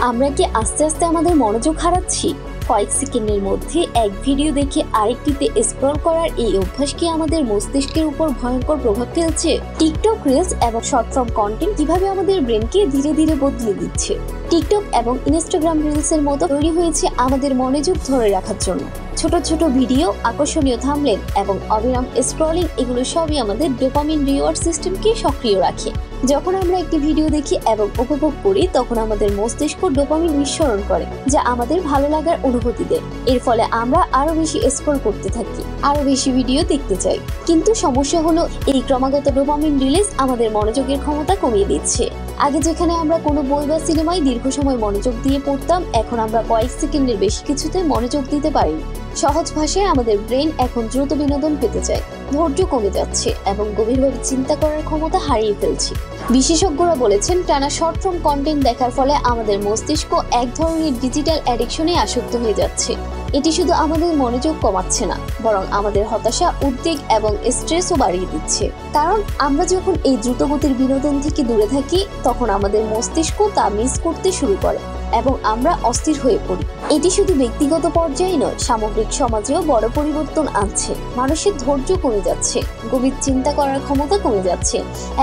আমরা কি আস্তে আস্তে আমাদের মনোযোগ হারাচ্ছি? কয়েক সেকেন্ডের মধ্যে এক ভিডিও দেখে আরেকটিতে স্ক্রল করার এই অভ্যাস কি আমাদের মস্তিষ্কের উপর ভয়ঙ্কর প্রভাব ফেলছে? টিকটক রিলস এবং শর্ট ফর্ম কন্টেন্ট কিভাবে আমাদের ব্রেনকে ধীরে ধীরে বদলে দিচ্ছে। টিকটক এবং ইনস্টাগ্রাম রিলসের মতো তৈরি হয়েছে আমাদের মনোযোগ ধরে রাখার জন্য। ছোট ছোট ভিডিও, আকর্ষণীয় থাম্বনেল এবং অবিরাম স্ক্রলিং, এগুলো সবই আমাদের ডোপামিন রিওয়ার্ড সিস্টেমকে সক্রিয় রাখে। যখন আমরা একটি ভিডিও দেখি এবং উপভোগ করি, তখন আমাদের মস্তিষ্ক ডোপামিন নিঃসরণ করে, যা আমাদের ভালো লাগার অনুভূতি দেয়। এর ফলে আমরা আরো বেশি স্ক্রল করতে থাকি, আরো বেশি ভিডিও দেখতে চাই। কিন্তু সমস্যা হলো, এই ক্রমাগত ডোপামিন রিলিজ আমাদের মনোযোগের ক্ষমতা কমিয়ে দিচ্ছে। আগে যেখানে আমরা কোনো বই বা সিনেমায় দীর্ঘ সময় মনোযোগ দিয়ে পড়তাম, এখন আমরা কয়েক সেকেন্ডের বেশি কিছুতে মনোযোগ দিতে পারি। সহজ ভাষায় আমাদের ব্রেন এখন দ্রুত বিনোদন পেতে চায়, ধৈর্য কমে যাচ্ছে এবং গভীরভাবে চিন্তা করার ক্ষমতা হারিয়ে ফেলছি। বিশেষজ্ঞরা বলেছেন, টানা শর্ট ফর্ম কন্টেন্ট দেখার ফলে আমাদের মস্তিষ্ক এক ধরনের ডিজিটাল অ্যাডিকশনে আসক্ত হয়ে যাচ্ছে। এটি শুধু আমাদের মনোযোগ কমাচ্ছে না, বরং আমাদের হতাশা, উদ্বেগ এবং স্ট্রেসও বাড়িয়ে দিচ্ছে। কারণ আমরা যখন এই দ্রুতগতির বিনোদন থেকে দূরে থাকি, তখন আমাদের মস্তিষ্ক তা মিস করতে শুরু করে এবং আমরা অস্থির হয়ে পড়ি। এটি শুধু ব্যক্তিগত পর্যায়ে নয়, সামগ্রিক সমাজেও বড় পরিবর্তন আনছে। মানুষের ধৈর্য কমে যাচ্ছে, গভীর চিন্তা করার ক্ষমতা কমে যাচ্ছে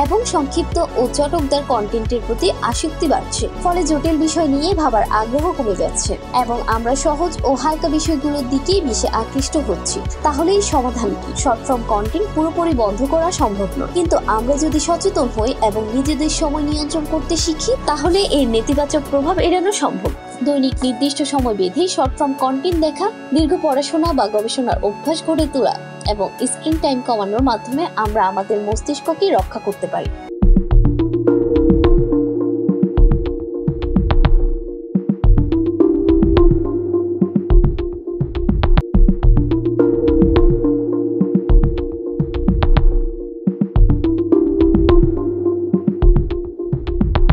এবং সংক্ষিপ্ত ও চটকদার কন্টেন্টের প্রতি আসক্তি বাড়ছে। ফলে জটিল বিষয় নিয়ে ভাবার আগ্রহ কমে যাচ্ছে এবং আমরা সহজ ও হালকা বিষয়গুলোর দিকেই বেশি আকৃষ্ট হচ্ছি। তাহলে এই সমাধান কি? শর্ট ফর্ম কন্টেন্ট পুরোপুরি বন্ধ করা সম্ভব নয়, কিন্তু আমরা যদি সচেতন হই এবং নিজেদের সময় নিয়ন্ত্রণ করতে শিখি, তাহলে এর নেতিবাচক প্রভাব এড়ানো সম্ভব। দৈনিক নির্দিষ্ট সময় বেঁধে শর্ট ফর্ম কন্টেন্ট দেখা, দীর্ঘ পড়াশোনা বা গবেষণার অভ্যাস গড়ে তোলা এবং স্ক্রিন টাইম কমানোর মাধ্যমে আমরা আমাদের মস্তিষ্ককে রক্ষা করতে পারি।